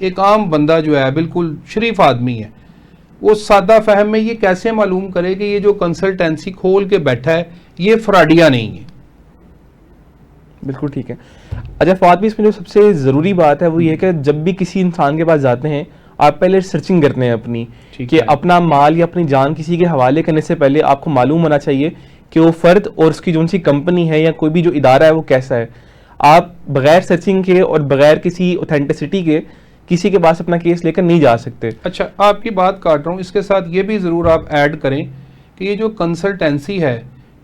एक आम बंदा जो है बिल्कुल शरीफ आदमी है, वो सादा फहम में ये कैसे मालूम करे कि ये जो कंसल्टेंसी खोल के बैठा है ये फ्रॉडिया नहीं है? बिल्कुल ठीक है। अच्छा फवाद भी इसमें जो सबसे ज़रूरी बात है वो ये है कि जब भी किसी इंसान के पास जाते हैं आप पहले सर्चिंग करते हैं अपनी, कि अपना माल या अपनी जान किसी के हवाले करने से पहले आपको मालूम होना चाहिए कि वो फ़र्द और उसकी जो सी कंपनी है या कोई भी जो इदारा है वो कैसा है। आप बगैर सर्चिंग के और बगैर किसी ऑथेंटिसिटी के किसी के पास अपना केस लेकर नहीं जा सकते। अच्छा, आपकी बात काट रहा हूँ, इसके साथ ये भी ज़रूर आप ऐड करें कि ये जो कंसल्टेंसी है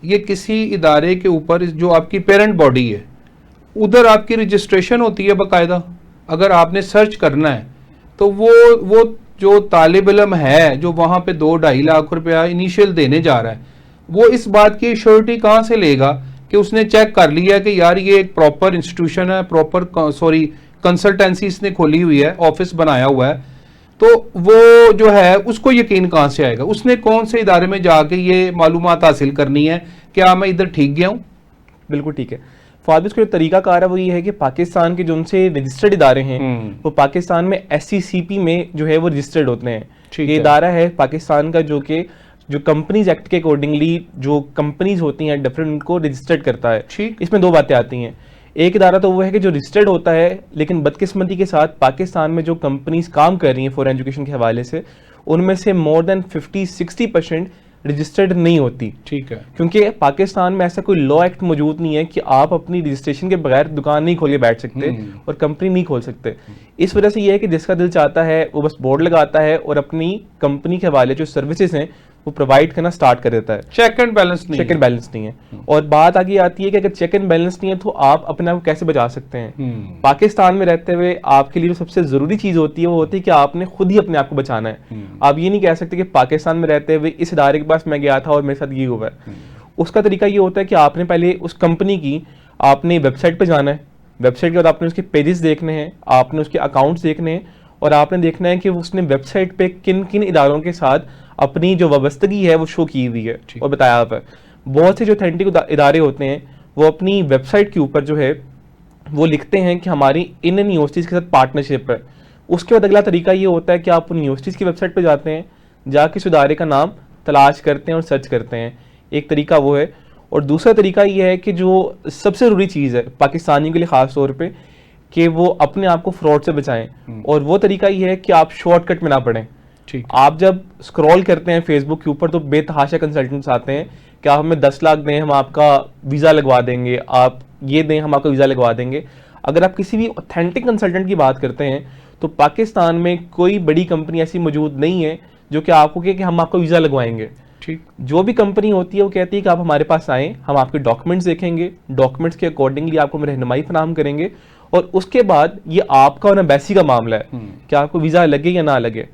ये किसी इदारे के ऊपर जो आपकी पेरेंट बॉडी है उधर आपकी रजिस्ट्रेशन होती है बाकायदा। अगर आपने सर्च करना है तो वो जो तालिब इल्म है जो वहाँ पे 2-2.5 लाख रुपया इनिशियल देने जा रहा है, वो इस बात की श्योरिटी कहाँ से लेगा कि उसने चेक कर लिया कि यार ये एक प्रॉपर इंस्टीट्यूशन है, प्रॉपर कंसल्टेंसी इसने खोली हुई है, ऑफिस बनाया हुआ है, तो वो जो है उसको यकीन कहाँ से आएगा? उसने कौन से इदारे में जाके ये मालूमात हासिल करनी है क्या मैं इधर ठीक गया हूँ? बिल्कुल ठीक है। फवाद इसका जो तरीका कार है वो ये है कि पाकिस्तान के जो उनसे रजिस्टर्ड इदारे हैं वो पाकिस्तान में SCCP में जो है वो रजिस्टर्ड होते हैं। ये इदारा है पाकिस्तान का जो कि जो कंपनीज एक्ट के अकॉर्डिंगली जो कंपनीज होती हैं डिफरेंट उनको रजिस्टर्ड करता है। इसमें दो बातें आती हैं। एक इदारा तो वो है कि जो रजिस्टर्ड होता है, लेकिन बदकिस्मती के साथ पाकिस्तान में जो कंपनीज काम कर रही हैं फॉरेन एजुकेशन के हवाले से उनमें से मोर देन 50-60% रजिस्टर्ड नहीं होती। ठीक है, क्योंकि पाकिस्तान में ऐसा कोई लॉ एक्ट मौजूद नहीं है कि आप अपनी रजिस्ट्रेशन के बगैर दुकान नहीं खोल के बैठ सकते और कंपनी नहीं खोल सकते। इस वजह से ये है कि जिसका दिल चाहता है वो बस बोर्ड लगाता है और अपनी कंपनी के हवाले जो सर्विसेज हैं वो प्रोवाइड करना स्टार्ट कर देता है। चेक एंड बैलेंस नहीं है। और बात आगे आती है कि अगर चेक एंड बैलेंस नहीं है तो आप अपने आप को कैसे बचा सकते हैं। पाकिस्तान में रहते हुए आपके लिए जो सबसे जरूरी चीज होती है वो होती है कि आपने खुद ही अपने आप को बचाना है। आप ये नहीं कह सकते कि पाकिस्तान में रहते हुए इस इदारे के पास मैं गया था और मेरे साथ ये हुआ है। उसका तरीका ये होता है कि आपने पहले उस कंपनी की आपने वेबसाइट पर जाना है, वेबसाइट के बाद आपने उसके पेजेस देखने हैं, आपने उसके अकाउंट्स देखने हैं और आपने देखना है कि उसने वेबसाइट पे किन किन इदारों के साथ अपनी जो वाबस्तगी है वो शो की हुई है और बताया हुआ है। बहुत से जो ऑथेंटिक इदारे होते हैं वो अपनी वेबसाइट के ऊपर जो है वो लिखते हैं कि हमारी इन यूनिवर्सिटीज़ के साथ पार्टनरशिप है। उसके बाद अगला तरीका ये होता है कि आप उन यूनिवर्सिटीज़ की वेबसाइट पर जाते हैं, जाके उस इदारे का नाम तलाश करते हैं और सर्च करते हैं। एक तरीका वो है। और दूसरा तरीका ये है कि जो सबसे ज़रूरी चीज़ है पाकिस्तानी के लिए ख़ास तौर पर कि वो अपने आप को फ्रॉड से बचाएं, और वो तरीका ये है कि आप शॉर्टकट में ना पड़ें। आप जब स्क्रॉल करते हैं फेसबुक के ऊपर तो बेतहाशा कंसल्टेंट्स आते हैं कि आप हमें 10 लाख दें हम आपका वीज़ा लगवा देंगे, आप ये दें हम आपका वीज़ा लगवा देंगे। अगर आप किसी भी ऑथेंटिक कंसल्टेंट की बात करते हैं तो पाकिस्तान में कोई बड़ी कंपनी ऐसी मौजूद नहीं है जो कि आपको कहे कि हम आपका वीज़ा लगवाएंगे। ठीक, जो भी कंपनी होती है वो कहती है कि आप हमारे पास आएँ, हम आपके डॉक्यूमेंट्स देखेंगे, डॉक्यूमेंट्स के अकॉर्डिंगली आपको हम रहनुमाई फराहम करेंगे और उसके बाद ये आपका और एम्बेसी का मामला है कि आपको वीज़ा लगे या ना लगे।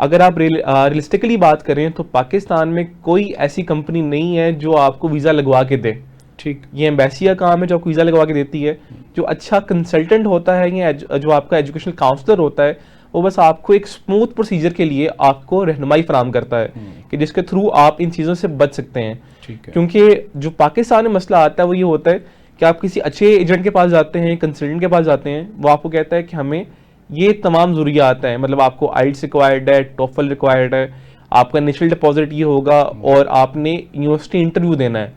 अगर आप रियलिस्टिकली बात करें तो पाकिस्तान में कोई ऐसी कंपनी नहीं है जो आपको वीज़ा लगवा के दे। ठीक, ये एम्बेसी का काम है जो आपको वीज़ा लगवा के देती है। जो अच्छा कंसल्टेंट होता है या जो आपका एजुकेशनल काउंसलर होता है वो बस आपको एक स्मूथ प्रोसीजर के लिए आपको रहनुमाई फराहम करता है कि जिसके थ्रू आप इन चीज़ों से बच सकते हैं। क्योंकि जो पाकिस्तान में मसला आता है वो ये होता है कि आप किसी अच्छे एजेंट के पास जाते हैं, कंसल्टेंट के पास जाते हैं, वो आपको कहता है कि हमें ये तमाम ज़रूरियात हैं, मतलब आपको आइल्स रिक्वायर्ड है, टोफल रिक्वायर्ड है, आपका इनिशियल डिपॉजिट ये होगा और आपने यूनिवर्सिटी इंटरव्यू देना है।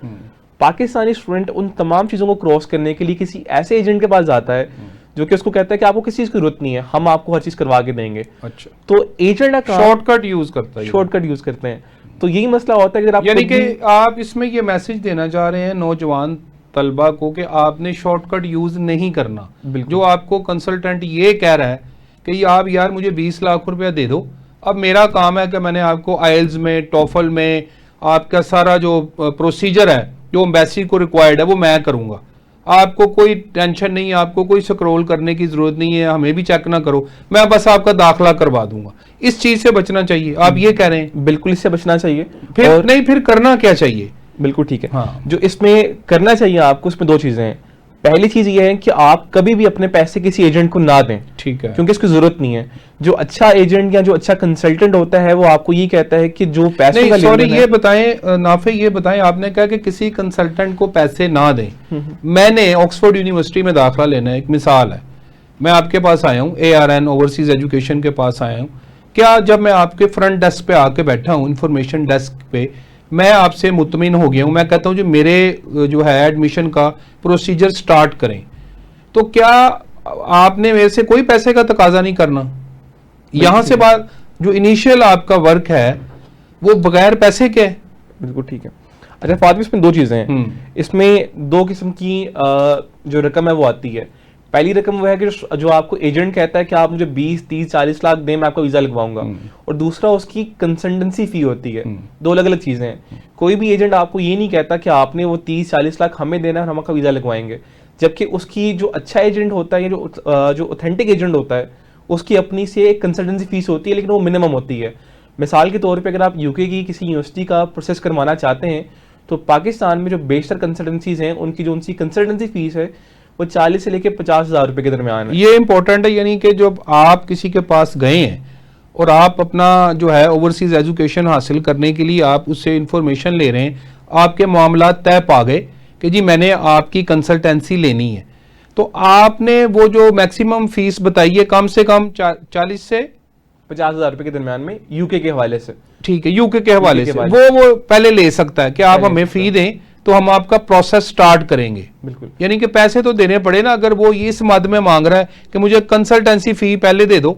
पाकिस्तानी स्टूडेंट उन तमाम चीज़ों को क्रॉस करने के लिए किसी ऐसे एजेंट के पास जाता है जो कि उसको कहता है कि आपको किसी चीज़ की जरूरत नहीं है, हम आपको हर चीज़ करवा के देंगे। अच्छा, तो एजेंट का शॉर्टकट यूज करता है, शॉर्टकट यूज करते हैं। तो यही मसला होता है कि यानी कि आप इसमें ये मैसेज देना चाह रहे हैं नौजवान तलबा को कि आपने शॉर्टकट यूज नहीं करना। जो आपको कंसल्टेंट ये कह रहा है कि आप यार मुझे 20 लाख रुपया दे दो, अब मेरा काम है कि मैंने आपको आइल्स में, टोफल में आपका सारा जो प्रोसीजर है जो एम्बेसी को रिक्वायर्ड है वो मैं करूँगा, आपको कोई टेंशन नहीं है, आपको कोई स्क्रॉल करने की जरूरत नहीं है, हमें भी चेक ना करो, मैं बस आपका दाखिला करवा दूंगा। इस चीज से बचना चाहिए, आप ये कह रहे हैं? बिल्कुल इससे बचना चाहिए। फिर और नहीं, फिर करना क्या चाहिए? बिल्कुल ठीक है। हाँ। जो इसमें करना चाहिए आपको, उसमें दो चीजें हैं। पहली चीज ये है कि आप कभी भी अपने पैसे किसी एजेंट को ना दें। ठीक है, क्योंकि इसकी जरूरत नहीं है। जो अच्छा एजेंट या जो अच्छा कंसल्टेंट होता है वो आपको ये कहता है कि जो पैसे नहीं, सॉरी ये बताएं नाफे, ये बताएं, आपने कहा कि किसी कंसल्टेंट को पैसे ना दें। मैंने ऑक्सफोर्ड यूनिवर्सिटी में दाखिला लेना है, एक मिसाल है, मैं आपके पास आया हूँ, ARN ओवरसीज एजुकेशन के पास आया हूँ, क्या जब मैं आपके फ्रंट डेस्क पे आके बैठा हूँ, इंफॉर्मेशन डेस्क पे, मैं आपसे मुतमिन हो गया हूँ, मैं कहता हूँ जो मेरे जो है एडमिशन का प्रोसीजर स्टार्ट करें, तो क्या आपने मेरे से कोई पैसे का तकाजा नहीं करना? यहाँ से बात, जो इनिशियल आपका वर्क है वो बगैर पैसे के है। बिल्कुल ठीक है। अच्छा फातिमा, इसमें दो चीज़ें हैं। इसमें दो किस्म की जो रकम है वो आती है। पहली रकम वो है कि जो आपको एजेंट कहता है कि आप मुझे 20, 30, 40 लाख दें, मैं आपका वीज़ा लगवाऊंगा, और दूसरा उसकी कंसल्टेंसी फ़ी होती है। दो अलग अलग चीज़ें हैं। कोई भी एजेंट आपको ये नहीं कहता कि आपने वो 30, 40 लाख हमें देना है और हम आपका वीज़ा लगवाएंगे, जबकि उसकी जो अच्छा एजेंट होता है या जो ऑथेंटिक एजेंट होता है उसकी अपनी से एक कंसल्टेंसी फीस होती है, लेकिन वो मिनिमम होती है। मिसाल के तौर पे अगर आप यूके की किसी यूनिवर्सिटी का प्रोसेस करवाना चाहते हैं तो पाकिस्तान में जो बेशतर कंसल्टेंसीज हैं उनकी जो उनकी कंसल्टेंसी फीस है वो 40 से लेकर 50,000 रुपए के दरमियान है। ये इंपॉर्टेंट है, यानी कि जब आप किसी के पास गए हैं और आप अपना जो है ओवरसीज एजुकेशन हासिल करने के लिए आप उससे इंफॉर्मेशन ले रहे हैं, आपके मामला तय पा गए कि जी मैंने आपकी कंसल्टेंसी लेनी है, तो आपने वो जो मैक्सिमम फीस बताई है कम से कम 40 से 50,000 रुपए के दरमियान में यूके के हवाले से। ठीक है, यूके के हवाले से वो पहले ले सकता है कि आप हमें फी दें तो हम आपका प्रोसेस स्टार्ट करेंगे। बिल्कुल, यानी कि पैसे तो देने पड़े ना। अगर वो इस मद में मांग रहा है कि मुझे कंसल्टेंसी फी पहले दे दो,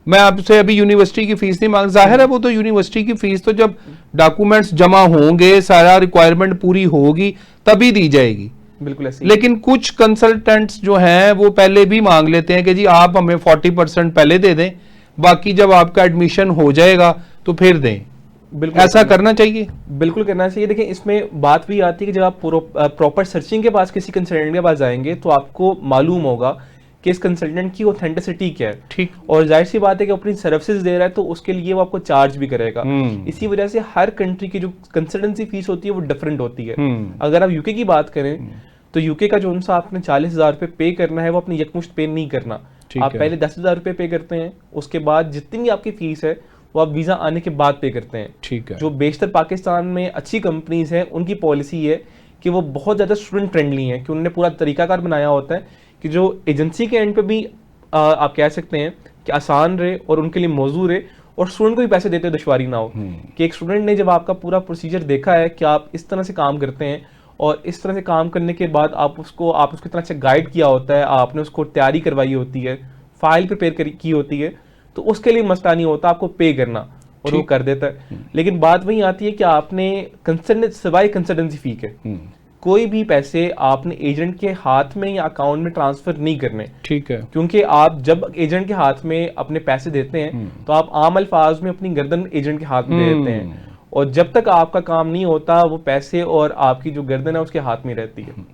मैं आपसे अभी यूनिवर्सिटी की फीस नहीं मांग, जाहिर है वो तो यूनिवर्सिटी की फीस तो जब डॉक्यूमेंट्स जमा होंगे, सारा रिक्वायरमेंट पूरी होगी तभी दी जाएगी। बिल्कुल ऐसे। लेकिन कुछ कंसल्टेंट्स जो हैं वो पहले भी मांग लेते हैं कि जी आप हमें 40% पहले दे दें, बाकी जब आपका एडमिशन हो जाएगा तो फिर दें। बिल्कुल ऐसा करना चाहिए। बिल्कुल करना चाहिए। देखिए इसमें बात भी आती है कि जब आप प्रॉपर सर्चिंग के पास किसी कंसल्टेंट के पास जाएंगे तो आपको मालूम होगा कि इस कंसल्टेंट की ऑथेंटिसिटी क्या है। ठीक, और जाहिर सी बात है कि अपनी सर्विसेज दे रहा है तो उसके लिए वो आपको चार्ज भी करेगा। इसी वजह से हर कंट्री की जो कंसल्टेंसी फीस होती है वो डिफरेंट होती है। अगर आप यूके की बात करें तो यूके का जो उनसा आपने 40,000 रुपये पे करना है वो अपनी यकमुश्त पे नहीं करना। आप पहले 10,000 रुपये पे करते हैं, उसके बाद जितनी भी आपकी फीस है वो आप वीज़ा आने के बाद पे करते हैं। ठीक है। जो बेशतर पाकिस्तान में अच्छी कंपनीज हैं उनकी पॉलिसी है कि वो बहुत ज़्यादा स्टूडेंट फ्रेंडली हैं, कि उन्होंने पूरा तरीकाकार बनाया होता है कि जो एजेंसी के एंड पे भी आप कह सकते हैं कि आसान रहे और उनके लिए मौजू रहे और स्टूडेंट को भी पैसे देते दुश्वारी ना हो। कि एक स्टूडेंट ने जब आपका पूरा प्रोसीजर देखा है कि आप इस तरह से काम करते हैं और इस तरह से काम करने के बाद आप उसको इतना अच्छा गाइड किया होता है, आपने उसको तैयारी करवाई होती है, फाइल प्रिपेयर की होती है, तो उसके लिए मसला नहीं होता आपको पे करना, और वो कर देता है। लेकिन बात वही आती है कि आपने सिवाय कंसल्टेंसी फी के कोई भी पैसे आपने एजेंट के हाथ में या अकाउंट में ट्रांसफर नहीं करने। ठीक है। क्योंकि आप जब एजेंट के हाथ में अपने पैसे देते हैं तो आप आम अल्फाज में अपनी गर्दन एजेंट के हाथ में देते हैं, और जब तक आपका काम नहीं होता वो पैसे और आपकी जो गर्दन है उसके हाथ में रहती है।